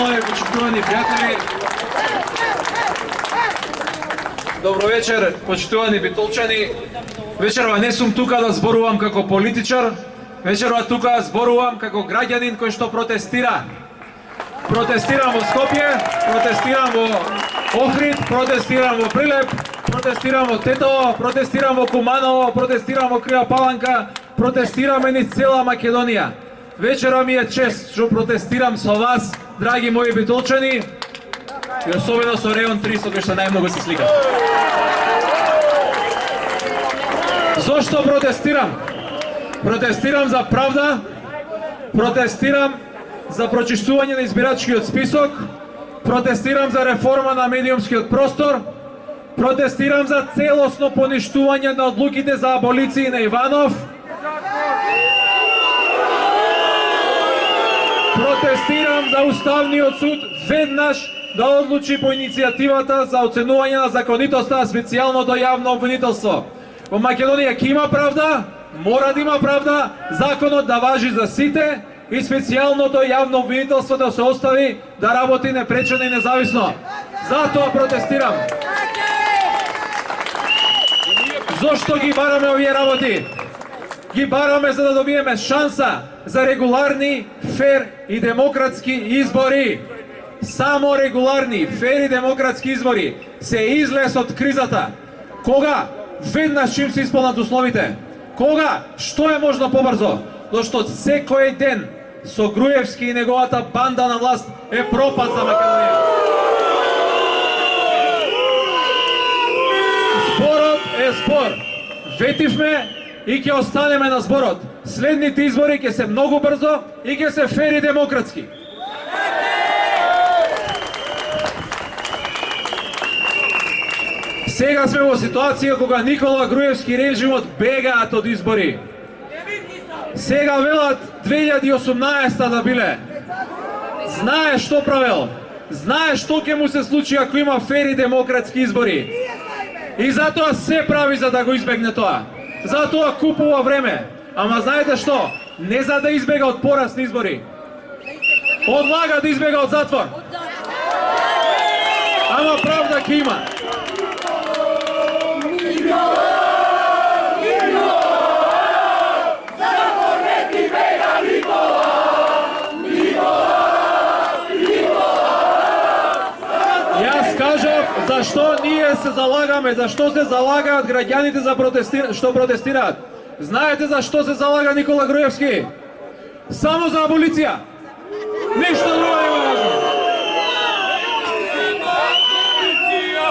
членови, почитувани пријатели. Добро вечер, почитувани битолчани. Вечерва не сум тука да зборувам како политичар, вечерва тука зборувам како граѓанин кој што протестира. Протестирам во Скопје, протестирам во Охрид, протестирам во Прилеп, протестирам во Тетово, протестирам во Куманово, протестирам во Крива Паланка, протестираме низ цела Македонија. Вечера ми е чест што протестирам со вас, драги мои битолчани, и особено со Реон 3, со кој што најмногу се сликам. Зошто протестирам? Протестирам за правда, протестирам за прочистување на избирачкиот список, протестирам за реформа на медиумскиот простор, протестирам за целосно поништување на одлуките за аболиција на Иванов, протестирам за Уставниот суд веднаш да одлучи по иницијативата за оценување на законитоста на специјалното јавно обвинителство. Во Македонија ќе има правда, мора да има правда, законот да важи за сите и специјалното јавно обвинителство да се остави да работи непречено и независно. Затоа протестирам. Зошто ги бараме овие работи? Ги бараме за да добиеме шанса за регуларни, фер и демократски избори. Само регуларни, фер и демократски избори се излез од кризата. Кога? Веднаш чим се исполнат условите. Кога? Што е можно побрзо? Зашто секој ден со Груевски и неговата банда на власт е пропаст за Македонија. Зборот е збор. Ветивме и ќе останеме на зборот. Следните избори ќе се многу брзо и ќе се фер и демократски. Сега сме во ситуација кога Никола Груевски режимот бегаат од избори. Сега велат 2018 да биле. Знае што правел. Знае што ќе му се случи ако има фер и демократски избори. И затоа се прави за да го избегне тоа. Затоа купува време. Ама знаете што? Не за да избега од порасни избори. Одлага да избега од затвор. Ама правда ќе има. Зашто ние се залагаме, зашто се залагаат граѓаните за што протестираат? Знаете зашто се залага Никола Груевски? Само за аболиција. Ништо друго не е важно. Нема аболиција!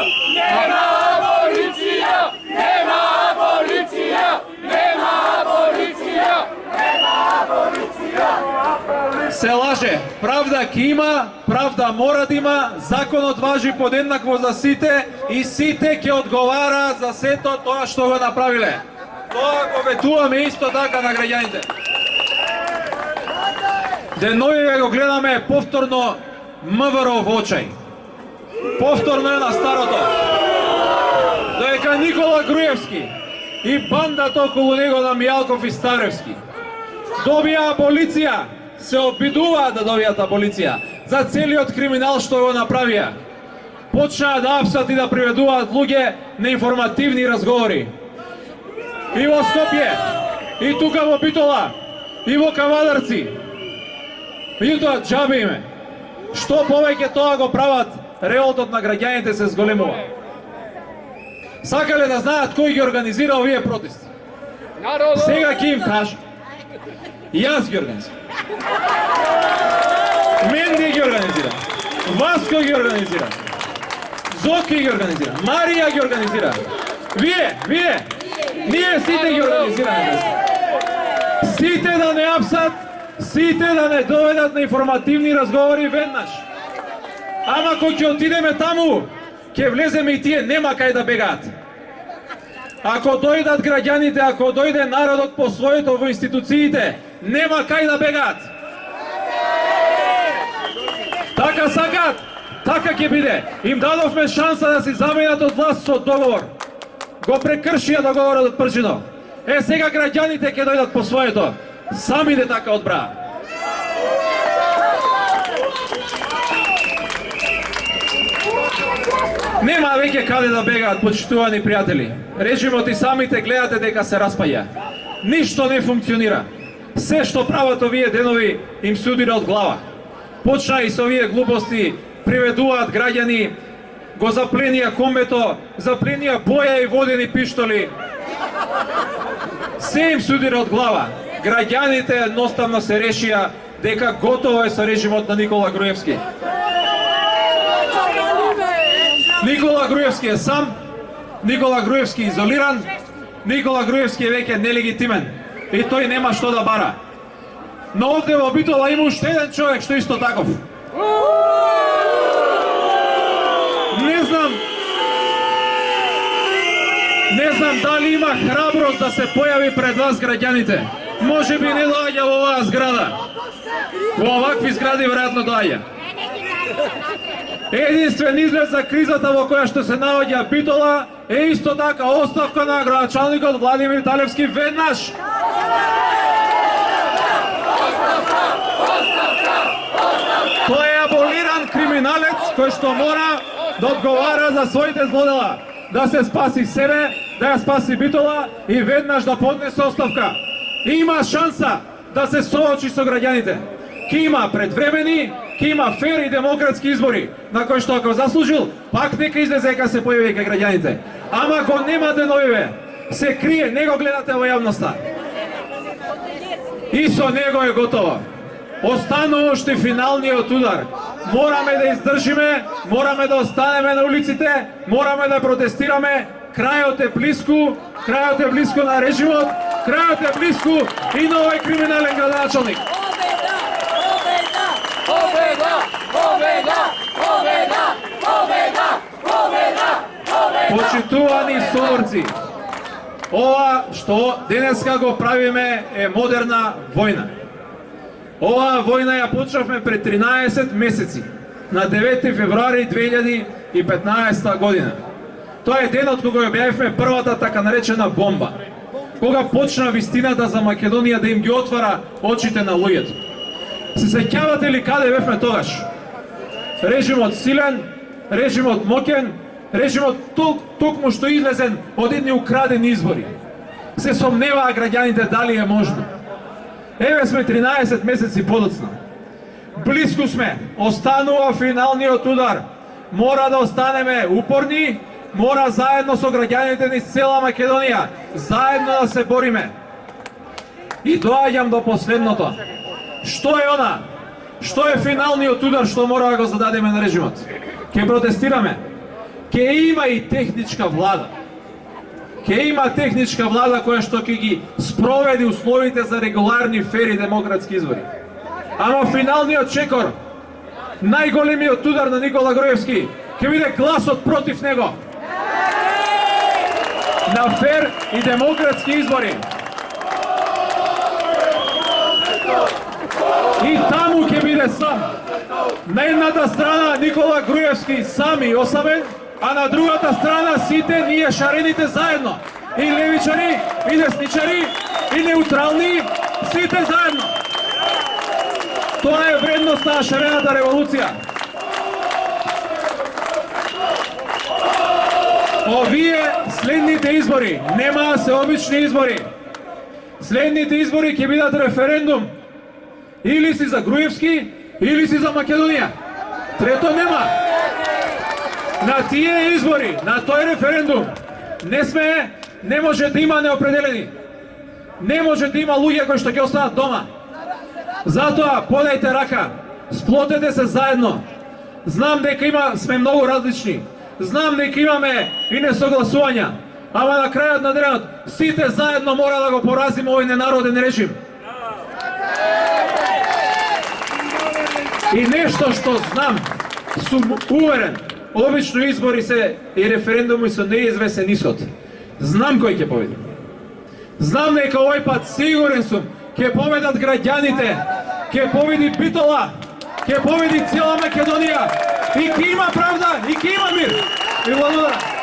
Нема аболиција! Нема аболиција! Нема аболиција! Се лаже, правда ќе има, правда мора да има, законот важи подеднакво за сите и сите ќе одговараат за сето тоа што го направиле. Тоа го ветуваме исто така на граѓаните. Деновиве го гледаме повторно МВР во очај. Повторно е на старото. Доека Никола Груевски и бандата околу него на Мијалков и Старевски добија аболиција, се обидуваат да добијат аболиција за целиот криминал што го направија. Почнаа да апсат и да приведуваат луѓе на информативни разговори. И во Скопје, и тука во Битола, и во Кавадарци. Меѓутоа, џабе име. Што повеќе тоа го прават, реолтот на граѓаните се зголемува. Сакале да знаат кој ги организира овие протести. Сега ќе им кажа. Јас ги организирам. Менди ги организира. Васко ги организира. Зоки ги организира. Марија ги организира. Вие. Ние сите ги организираме. Сите да не апсат, сите да не доведат на информативни разговори веднаш. Ама кој ќе отидеме таму, ќе влеземе и тие нема кај да бегаат. Ако дојдат граѓаните, ако дојде народот по своето во институциите, нема кај да бегаат. Така сакаат, така ќе биде. Им дадовме шанса да си заменат од власт со договор. Го прекршија договорот од Пржино. Сега граѓаните ќе дојдат по своето. Самите така одбраа. Нема веќе каде да бегаат, почитувани пријатели. Режимот и самите гледате дека се распаја. Ништо не функционира. Се што прават овие денови им се удира од глава. Почна и со овие глупости, приведуваат граѓани, го запленија комбето, запленија боја и водени пиштоли. Се им се удира од глава. Граѓаните едноставно се решија дека готово е со режимот на Никола Груевски. Никола Груевски е сам, Никола Груевски е изолиран, Никола Груевски е веќе нелегитимен и тој нема што да бара. Но овде во Битола има уште еден човек што исто таков. Не знам дали има храброст да се појави пред вас граѓаните. Може би не доаѓа во оваа зграда. Во овакви згради веројатно доаѓа. Единствен излез за кризата во која што се наоѓа Битола е исто така оставка на градоначалникот Владимир Талевски веднаш. Тој е аболиран криминалец кој што мора да одговара за своите злодела, да се спаси себе, да ја спаси Битола и веднаш да поднесе оставка. Има шанса да се соочи со граѓаните. Ке има предвремени, ке има фер и демократски избори, на кој што ако заслужил, пак нека излезе дека се појави кај граѓаните. Ама го нема деновиве, се крие, не го гледате во јавноста. И со него е готово. Останува уште финалниот удар. Мораме да издржиме, мораме да останеме на улиците, мораме да протестираме. Крајот е блиску на режимот, крајот е блиску и на овој криминален градоначалник. Почитувани соборци, ова што денеска го правиме е модерна војна. Оваа војна ја почнавме пред 13 месеци, на 9 февруари 2015 година. Тоа е денот кога ја објавивме првата така наречена бомба. Кога почна вистината за Македонија да им ги отвара очите на луѓето. Се сеќавате ли каде бевме тогаш? Режимот силен, режимот моќен, режимот токму што излезен од едни украдени избори. Се сомневаа граѓаните дали е можно. Еве сме 13 месеци подоцна. Блиску сме, останува финалниот удар. Мора да останеме упорни, мора заедно со граѓаните низ цела Македонија, заедно да се бориме. И доаѓам до последното. Што е она? Што е финалниот удар што мора да го зададеме на режимот? Ке протестираме. Ке има и техничка влада. Ке има техничка влада која што ќе ги спроведи условите за регуларни, фери демократски избори. Ама финалниот чекор, најголемиот удар на Никола Груевски, ќе биде гласот против него. На фер и демократски избори. И таму ќе биде сам. На едната страна Никола Груевски сам и осамен, а на другата страна сите ние шарените заедно. И левичари, и десничари, и неутрални, сите заедно. Тоа е вредност на шарената револуција. Овие следните избори нема се обични избори. Следните избори ќе бидат референдум. Или си за Груевски, или си за Македонија. Трето нема. На тие избори, на тој референдум, не може да има неопределени. Не може да има луѓе кои што ќе останат дома. Затоа подајте рака, сплотете се заедно. Знам дека сме многу различни. Знам дека имаме и несогласувања. Ама на крајот на денот сите заедно мора да го поразиме овој ненароден режим. И нешто што знам, сум уверен, обично избори се и референдуми со неизвесен исход. Знам кој ќе победи. Знам дека овој пат сигурен сум ќе победат граѓаните, ќе победи Битола, ќе победи цела Македонија и ќе има правда, и ќе има мир. И благодарам.